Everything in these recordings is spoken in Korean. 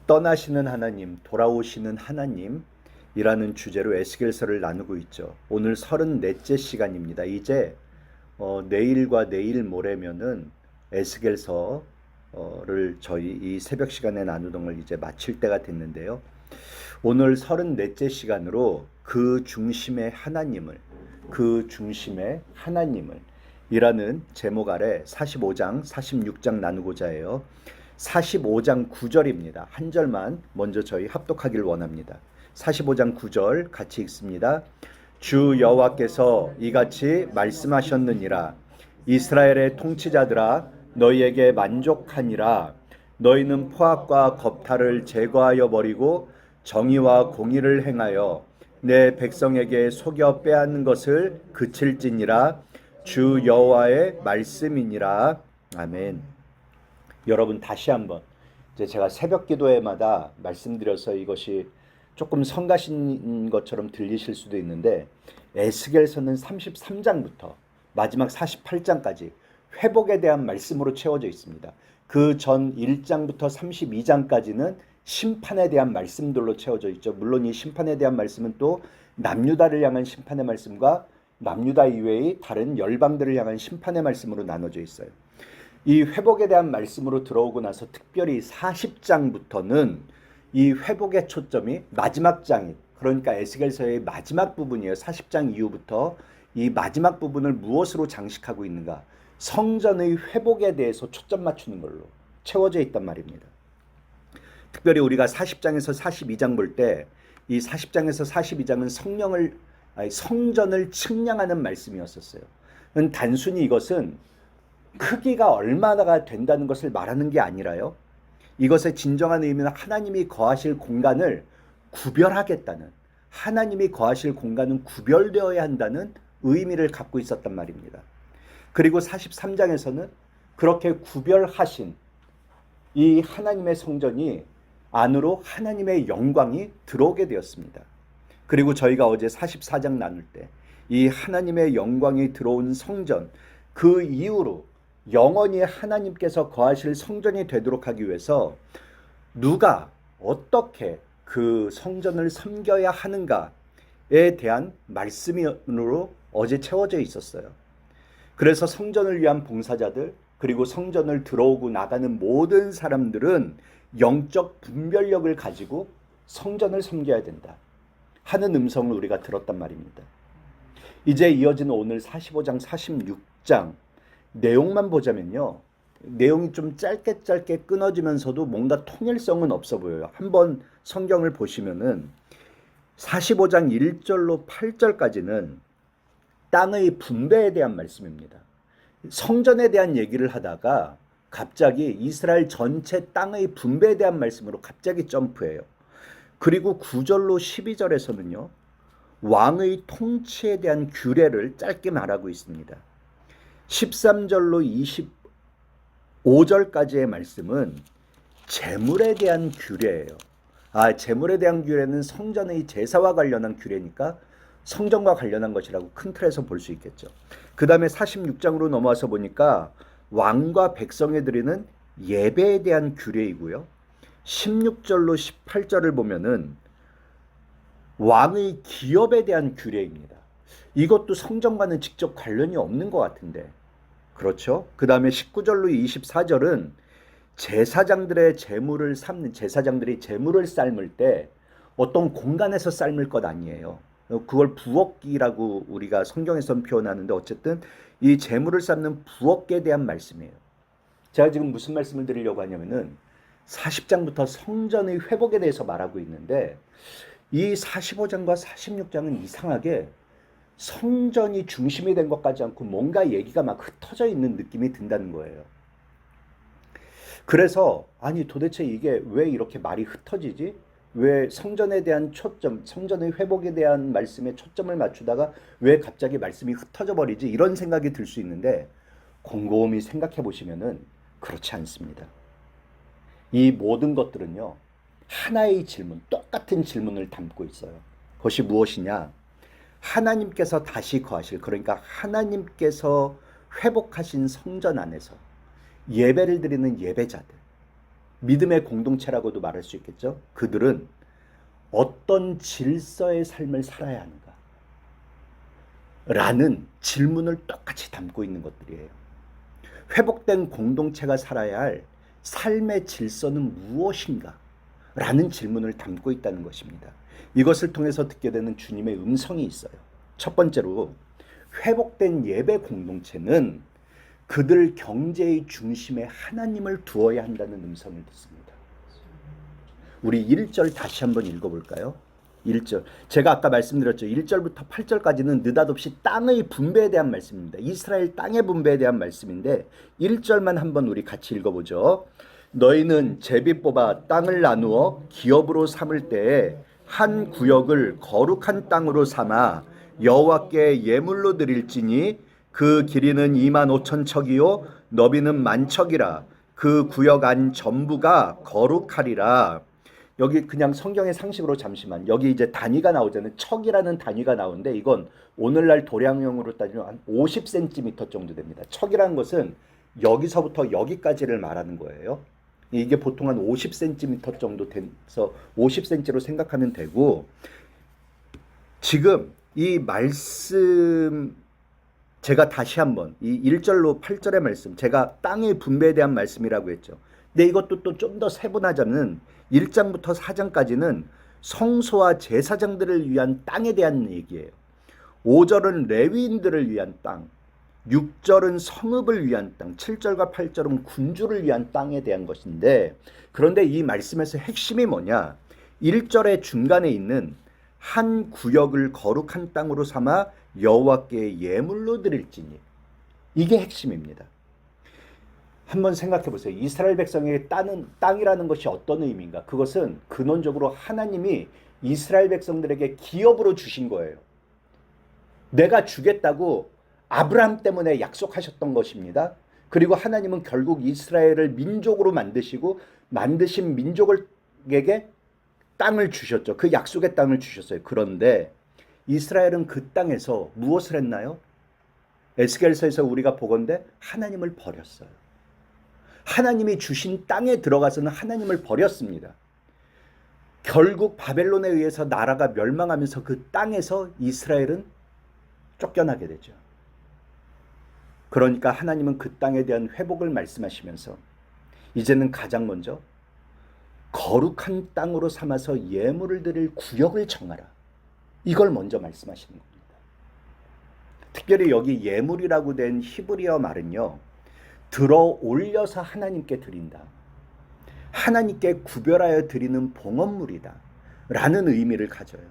떠나시는 하나님, 돌아오시는 하나님이라는 주제로 에스겔서를 나누고 있죠. 오늘 34째 시간입니다. 이제 내일과 내일 모레면은 에스겔서를 저희 이 새벽 시간에 나누던 걸 이제 마칠 때가 됐는데요. 오늘 34째 시간으로 그 중심의 하나님을 이라는 제목 아래 45장, 46장 나누고자 해요. 45장 9절입니다. 한 절만 먼저 저희 합독하길 원합니다. 45장 9절 같이 읽습니다. 주 여호와께서 이같이 말씀하셨느니라. 이스라엘의 통치자들아, 너희에게 만족하니라. 너희는 포악과 겁탈을 제거하여 버리고 정의와 공의를 행하여 내 백성에게 속여 빼앗는 것을 그칠지니라. 주 여호와의 말씀이니라. 아멘. 여러분, 다시 한번 이제 제가 새벽 기도회마다 말씀드려서 이것이 조금 성가신 것처럼 들리실 수도 있는데, 에스겔서는 33장부터 마지막 48장까지 회복에 대한 말씀으로 채워져 있습니다. 그 전 1장부터 32장까지는 심판에 대한 말씀들로 채워져 있죠. 물론 이 심판에 대한 말씀은 또 남유다를 향한 심판의 말씀과 남유다 이외의 다른 열방들을 향한 심판의 말씀으로 나눠져 있어요. 이 회복에 대한 말씀으로 들어오고 나서 특별히 40장부터는 이 회복의 초점이 마지막 장인, 그러니까 에스겔서의 마지막 부분이에요. 40장 이후부터 이 마지막 부분을 무엇으로 장식하고 있는가? 성전의 회복에 대해서 초점 맞추는 걸로 채워져 있단 말입니다. 특별히 우리가 40장에서 42장 볼 때 이 40장에서 42장은 성전을 측량하는 말씀이었었어요. 단순히 이것은 크기가 얼마나 된다는 것을 말하는 게 아니라요, 이것의 진정한 의미는 하나님이 거하실 공간을 구별하겠다는, 하나님이 거하실 공간은 구별되어야 한다는 의미를 갖고 있었단 말입니다. 그리고 43장에서는 그렇게 구별하신 이 하나님의 성전이 안으로 하나님의 영광이 들어오게 되었습니다. 그리고 저희가 어제 44장 나눌 때 이 하나님의 영광이 들어온 성전, 그 이후로 영원히 하나님께서 거하실 성전이 되도록 하기 위해서 누가 어떻게 그 성전을 섬겨야 하는가에 대한 말씀으로 어제 채워져 있었어요. 그래서 성전을 위한 봉사자들, 그리고 성전을 들어오고 나가는 모든 사람들은 영적 분별력을 가지고 성전을 섬겨야 된다 하는 음성을 우리가 들었단 말입니다. 이제 이어지는 오늘 45장, 46장 내용만 보자면요, 내용이 좀 짧게 끊어지면서도 뭔가 통일성은 없어 보여요. 한번 성경을 보시면은 45장 1절로 8절까지는 땅의 분배에 대한 말씀입니다. 성전에 대한 얘기를 하다가 갑자기 이스라엘 전체 땅의 분배에 대한 말씀으로 갑자기 점프해요. 그리고 9절로 12절에서는요, 왕의 통치에 대한 규례를 짧게 말하고 있습니다. 13절로 25절까지의 말씀은 제물에 대한 규례예요. 제물에 대한 규례는 성전의 제사와 관련한 규례니까 성전과 관련한 것이라고 큰 틀에서 볼 수 있겠죠. 그 다음에 46장으로 넘어와서 보니까 왕과 백성에 드리는 예배에 대한 규례이고요. 16절로 18절을 보면은 왕의 기업에 대한 규례입니다. 이것도 성전과는 직접 관련이 없는 것 같은데, 그렇죠? 그 다음에 19절로 24절은 제사장들이 제물을 삶을 때 어떤 공간에서 삶을 것 아니에요. 그걸 부엌이라고 우리가 성경에서는 표현하는데, 어쨌든 이 제물을 삶는 부엌에 대한 말씀이에요. 제가 지금 무슨 말씀을 드리려고 하냐면은 40장부터 성전의 회복에 대해서 말하고 있는데, 이 45장과 46장은 이상하게 성전이 중심이 된 것 같지 않고 뭔가 얘기가 막 흩어져 있는 느낌이 든다는 거예요. 그래서 도대체 이게 왜 이렇게 말이 흩어지지? 왜 성전에 대한 초점, 성전의 회복에 대한 말씀에 초점을 맞추다가 왜 갑자기 말씀이 흩어져 버리지? 이런 생각이 들 수 있는데, 곰곰이 생각해 보시면은 그렇지 않습니다. 이 모든 것들은요, 하나의 질문, 똑같은 질문을 담고 있어요. 그것이 무엇이냐? 하나님께서 다시 거하실, 그러니까 하나님께서 회복하신 성전 안에서 예배를 드리는 예배자들, 믿음의 공동체라고도 말할 수 있겠죠. 그들은 어떤 질서의 삶을 살아야 하는가? 라는 질문을 똑같이 담고 있는 것들이에요. 회복된 공동체가 살아야 할 삶의 질서는 무엇인가? 라는 질문을 담고 있다는 것입니다. 이것을 통해서 듣게 되는 주님의 음성이 있어요. 첫 번째로 회복된 예배 공동체는 그들 경제의 중심에 하나님을 두어야 한다는 음성을 듣습니다. 우리 1절 다시 한번 읽어볼까요? 1절. 제가 아까 말씀드렸죠. 1절부터 8절까지는 느닷없이 땅의 분배에 대한 말씀입니다. 이스라엘 땅의 분배에 대한 말씀인데 1절만 한번 우리 같이 읽어보죠. 너희는 제비 뽑아 땅을 나누어 기업으로 삼을 때에 한 구역을 거룩한 땅으로 삼아 여호와께 예물로 드릴지니 그 길이는 25,000척이요 너비는 10,000척이라. 그 구역 안 전부가 거룩하리라. 여기 그냥 성경의 상식으로 잠시만, 여기 이제 단위가 나오잖아요. 척이라는 단위가 나오는데 이건 오늘날 도량형으로 따지면 한 50cm 정도 됩니다. 척이라는 것은 여기서부터 여기까지를 말하는 거예요. 이게 보통 한 50cm 정도 돼서 50cm로 생각하면 되고, 지금 이 말씀 제가 다시 한번 이 1절로 8절의 말씀, 제가 땅의 분배에 대한 말씀이라고 했죠. 근데 이것도 또 좀 더 세분하자면 1장부터 4장까지는 성소와 제사장들을 위한 땅에 대한 얘기예요. 5절은 레위인들을 위한 땅, 6절은 성읍을 위한 땅, 7절과 8절은 군주를 위한 땅에 대한 것인데, 그런데 이 말씀에서 핵심이 뭐냐? 1절의 중간에 있는 한 구역을 거룩한 땅으로 삼아 여호와께 예물로 드릴지니, 이게 핵심입니다. 한번 생각해 보세요. 이스라엘 백성에게 땅이라는 것이 어떤 의미인가? 그것은 근원적으로 하나님이 이스라엘 백성들에게 기업으로 주신 거예요. 내가 주겠다고 아브라함 때문에 약속하셨던 것입니다. 그리고 하나님은 결국 이스라엘을 민족으로 만드시고 만드신 민족에게 땅을 주셨죠. 그 약속의 땅을 주셨어요. 그런데 이스라엘은 그 땅에서 무엇을 했나요? 에스겔서에서 우리가 보건대 하나님을 버렸어요. 하나님이 주신 땅에 들어가서는 하나님을 버렸습니다. 결국 바벨론에 의해서 나라가 멸망하면서 그 땅에서 이스라엘은 쫓겨나게 되죠. 그러니까 하나님은 그 땅에 대한 회복을 말씀하시면서 이제는 가장 먼저 거룩한 땅으로 삼아서 예물을 드릴 구역을 정하라. 이걸 먼저 말씀하시는 겁니다. 특별히 여기 예물이라고 된 히브리어 말은요, 들어 올려서 하나님께 드린다, 하나님께 구별하여 드리는 봉헌물이다 라는 의미를 가져요.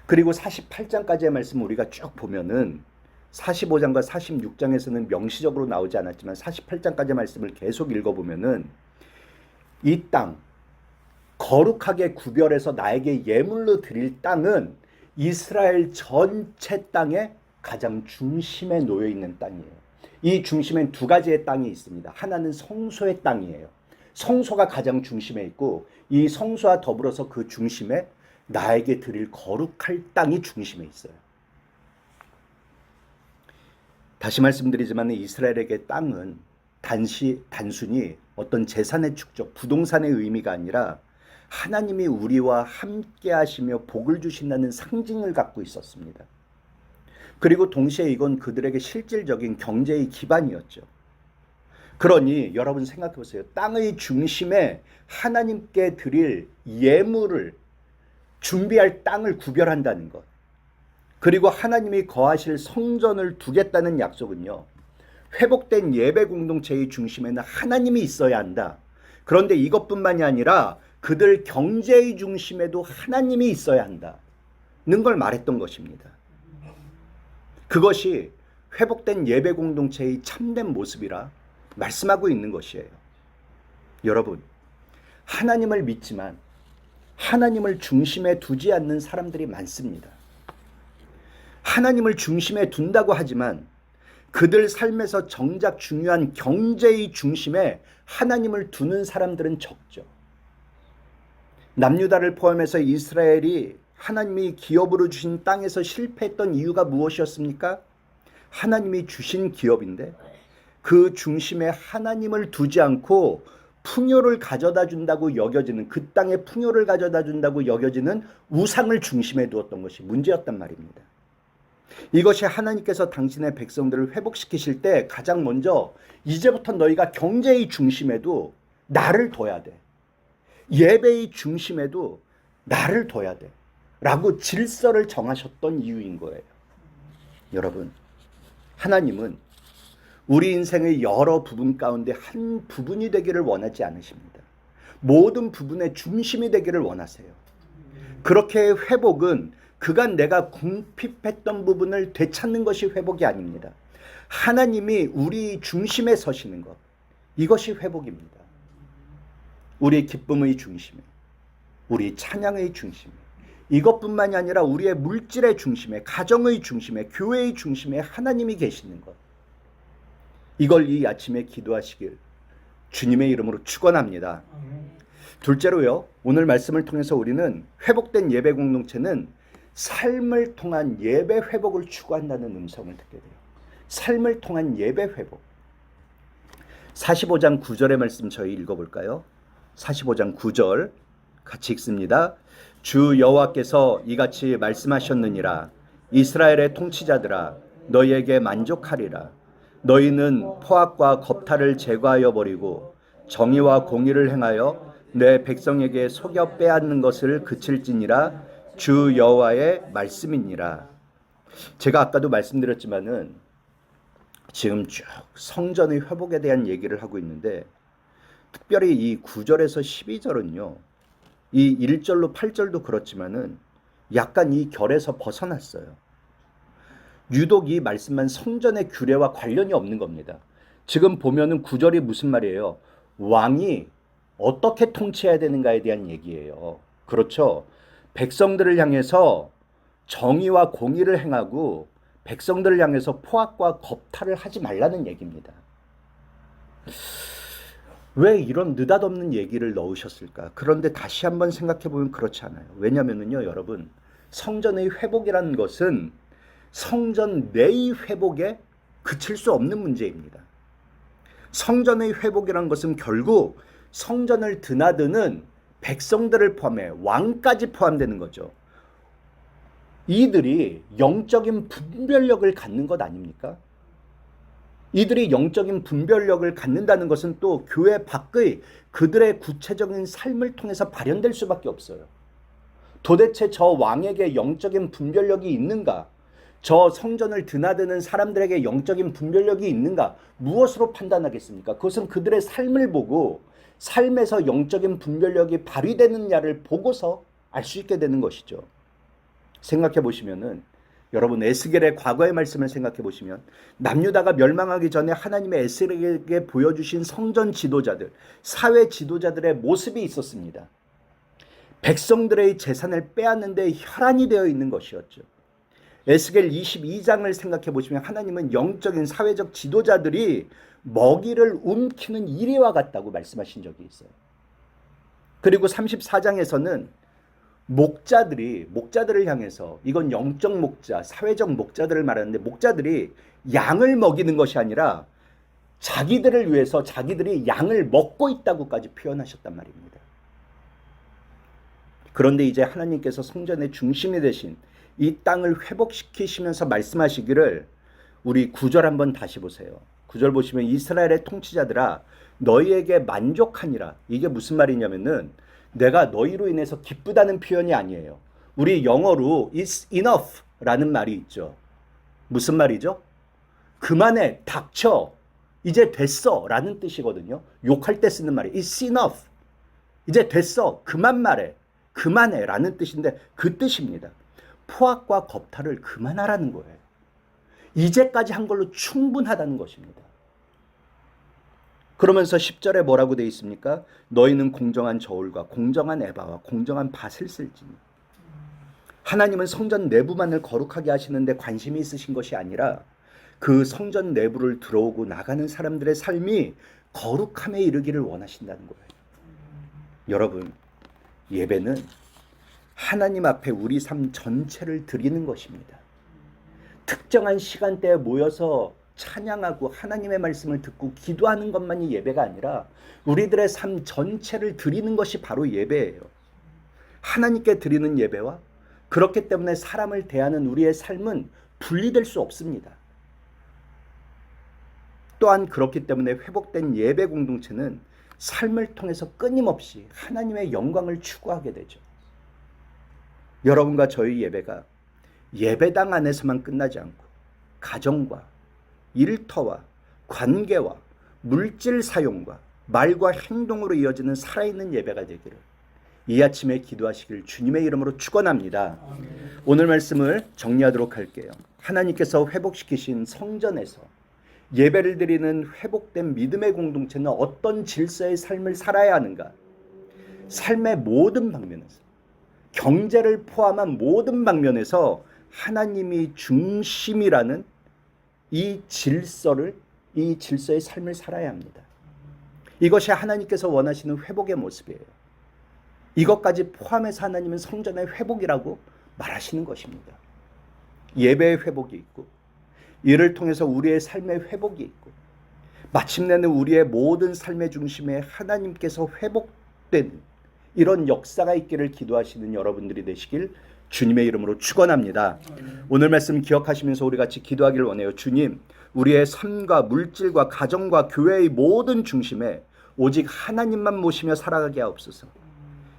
그리고 48장까지의 말씀 우리가 쭉 보면은 45장과 46장에서는 명시적으로 나오지 않았지만 48장까지의 말씀을 계속 읽어보면은 이 땅, 거룩하게 구별해서 나에게 예물로 드릴 땅은 이스라엘 전체 땅의 가장 중심에 놓여 있는 땅이에요. 이 중심엔 두 가지의 땅이 있습니다. 하나는 성소의 땅이에요. 성소가 가장 중심에 있고, 이 성소와 더불어서 그 중심에 나에게 드릴 거룩할 땅이 중심에 있어요. 다시 말씀드리지만 이스라엘에게 땅은 단순히 어떤 재산의 축적, 부동산의 의미가 아니라 하나님이 우리와 함께 하시며 복을 주신다는 상징을 갖고 있었습니다. 그리고 동시에 이건 그들에게 실질적인 경제의 기반이었죠. 그러니 여러분 생각해 보세요. 땅의 중심에 하나님께 드릴 예물을 준비할 땅을 구별한다는 것, 그리고 하나님이 거하실 성전을 두겠다는 약속은요, 회복된 예배 공동체의 중심에는 하나님이 있어야 한다. 그런데 이것뿐만이 아니라 그들 경제의 중심에도 하나님이 있어야 한다는 걸 말했던 것입니다. 그것이 회복된 예배 공동체의 참된 모습이라 말씀하고 있는 것이에요. 여러분, 하나님을 믿지만 하나님을 중심에 두지 않는 사람들이 많습니다. 하나님을 중심에 둔다고 하지만 그들 삶에서 정작 중요한 경제의 중심에 하나님을 두는 사람들은 적죠. 남유다를 포함해서 이스라엘이 하나님이 기업으로 주신 땅에서 실패했던 이유가 무엇이었습니까? 하나님이 주신 기업인데 그 중심에 하나님을 두지 않고 풍요를 가져다 준다고 여겨지는, 그 땅에 풍요를 가져다 준다고 여겨지는 우상을 중심에 두었던 것이 문제였단 말입니다. 이것이 하나님께서 당신의 백성들을 회복시키실 때 가장 먼저 이제부터 너희가 경제의 중심에도 나를 둬야 돼. 예배의 중심에도 나를 둬야 돼. 라고 질서를 정하셨던 이유인 거예요. 여러분, 하나님은 우리 인생의 여러 부분 가운데 한 부분이 되기를 원하지 않으십니다. 모든 부분의 중심이 되기를 원하세요. 그렇게 회복은 그간 내가 궁핍했던 부분을 되찾는 것이 회복이 아닙니다. 하나님이 우리 중심에 서시는 것, 이것이 회복입니다. 우리 기쁨의 중심에, 우리 찬양의 중심에, 이것뿐만이 아니라 우리의 물질의 중심에, 가정의 중심에, 교회의 중심에 하나님이 계시는 것, 이걸 이 아침에 기도하시길 주님의 이름으로 축원합니다. 둘째로요, 오늘 말씀을 통해서 우리는 회복된 예배 공동체는 삶을 통한 예배 회복을 추구한다는 음성을 듣게 돼요. 삶을 통한 예배 회복. 45장 9절의 말씀 저희 읽어볼까요? 45장 9절 같이 읽습니다. 주 여호와께서 이같이 말씀하셨느니라. 이스라엘의 통치자들아, 너희에게 만족하리라. 너희는 포악과 겁탈을 제거하여 버리고 정의와 공의를 행하여 내 백성에게 속여 빼앗는 것을 그칠지니라. 주 여호와의 말씀이니라. 제가 아까도 말씀드렸지만은 지금 쭉 성전의 회복에 대한 얘기를 하고 있는데, 특별히 이 9절에서 12절은요, 이 1절로 8절도 그렇지만은 약간 이 결에서 벗어났어요. 유독 이 말씀만 성전의 규례와 관련이 없는 겁니다. 지금 보면은 9절이 무슨 말이에요? 왕이 어떻게 통치해야 되는가에 대한 얘기예요. 그렇죠? 백성들을 향해서 정의와 공의를 행하고 백성들을 향해서 포악과 겁탈을 하지 말라는 얘기입니다. 왜 이런 느닷없는 얘기를 넣으셨을까? 그런데 다시 한번 생각해 보면 그렇지 않아요. 왜냐면은요, 여러분, 성전의 회복이라는 것은 성전 내의 회복에 그칠 수 없는 문제입니다. 성전의 회복이라는 것은 결국 성전을 드나드는 백성들을 포함해 왕까지 포함되는 거죠. 이들이 영적인 분별력을 갖는 것 아닙니까? 이들이 영적인 분별력을 갖는다는 것은 또 교회 밖의 그들의 구체적인 삶을 통해서 발현될 수밖에 없어요. 도대체 저 왕에게 영적인 분별력이 있는가? 저 성전을 드나드는 사람들에게 영적인 분별력이 있는가? 무엇으로 판단하겠습니까? 그것은 그들의 삶을 보고 삶에서 영적인 분별력이 발휘되느냐를 보고서 알 수 있게 되는 것이죠. 생각해 보시면은, 여러분 에스겔의 과거의 말씀을 생각해 보시면, 남유다가 멸망하기 전에 하나님의 에스겔에게 보여주신 성전 지도자들, 사회 지도자들의 모습이 있었습니다. 백성들의 재산을 빼앗는데 혈안이 되어 있는 것이었죠. 에스겔 22장을 생각해 보시면 하나님은 영적인 사회적 지도자들이 먹이를 움키는 이리와 같다고 말씀하신 적이 있어요. 그리고 34장에서는 목자들을 향해서, 이건 영적 목자, 사회적 목자들을 말하는데, 목자들이 양을 먹이는 것이 아니라 자기들을 위해서 자기들이 양을 먹고 있다고까지 표현하셨단 말입니다. 그런데 이제 하나님께서 성전의 중심이 되신 이 땅을 회복시키시면서 말씀하시기를, 우리 9절 한번 다시 보세요. 9절 보시면 이스라엘의 통치자들아, 너희에게 만족하니라. 이게 무슨 말이냐면은 내가 너희로 인해서 기쁘다는 표현이 아니에요. 우리 영어로 it's enough 라는 말이 있죠. 무슨 말이죠? 그만해, 닥쳐, 이제 됐어 라는 뜻이거든요. 욕할 때 쓰는 말이 it's enough, 이제 됐어, 그만 말해, 그만해 라는 뜻인데 그 뜻입니다. 포악과 겁탈을 그만하라는 거예요. 이제까지 한 걸로 충분하다는 것입니다. 그러면서 10절에 뭐라고 되어 있습니까? 너희는 공정한 저울과 공정한 에바와 공정한 밭을 쓸지니. 하나님은 성전 내부만을 거룩하게 하시는데 관심이 있으신 것이 아니라 그 성전 내부를 들어오고 나가는 사람들의 삶이 거룩함에 이르기를 원하신다는 거예요. 여러분, 예배는 하나님 앞에 우리 삶 전체를 드리는 것입니다. 특정한 시간대에 모여서 찬양하고 하나님의 말씀을 듣고 기도하는 것만이 예배가 아니라 우리들의 삶 전체를 드리는 것이 바로 예배예요. 하나님께 드리는 예배와 그렇기 때문에 사람을 대하는 우리의 삶은 분리될 수 없습니다. 또한 그렇기 때문에 회복된 예배 공동체는 삶을 통해서 끊임없이 하나님의 영광을 추구하게 되죠. 여러분과 저희 예배가 예배당 안에서만 끝나지 않고 가정과 일터와 관계와 물질 사용과 말과 행동으로 이어지는 살아있는 예배가 되기를 이 아침에 기도하시길 주님의 이름으로 축원합니다. 오늘 말씀을 정리하도록 할게요. 하나님께서 회복시키신 성전에서 예배를 드리는 회복된 믿음의 공동체는 어떤 질서의 삶을 살아야 하는가? 삶의 모든 방면에서, 경제를 포함한 모든 방면에서 하나님이 중심이라는 이 질서의 삶을 살아야 합니다. 이것이 하나님께서 원하시는 회복의 모습이에요. 이것까지 포함해서 하나님은 성전의 회복이라고 말하시는 것입니다. 예배의 회복이 있고, 이를 통해서 우리의 삶의 회복이 있고, 마침내는 우리의 모든 삶의 중심에 하나님께서 회복된 이런 역사가 있기를 기도하시는 여러분들이 되시길 주님의 이름으로 축원합니다. 오늘 말씀 기억하시면서 우리 같이 기도하기를 원해요. 주님, 우리의 삶과 물질과 가정과 교회의 모든 중심에 오직 하나님만 모시며 살아가게 하옵소서.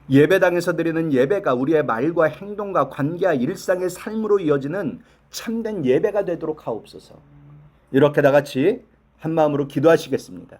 예배당에서 드리는 예배가 우리의 말과 행동과 관계와 일상의 삶으로 이어지는 참된 예배가 되도록 하옵소서. 이렇게 다 같이 한 마음으로 기도하시겠습니다.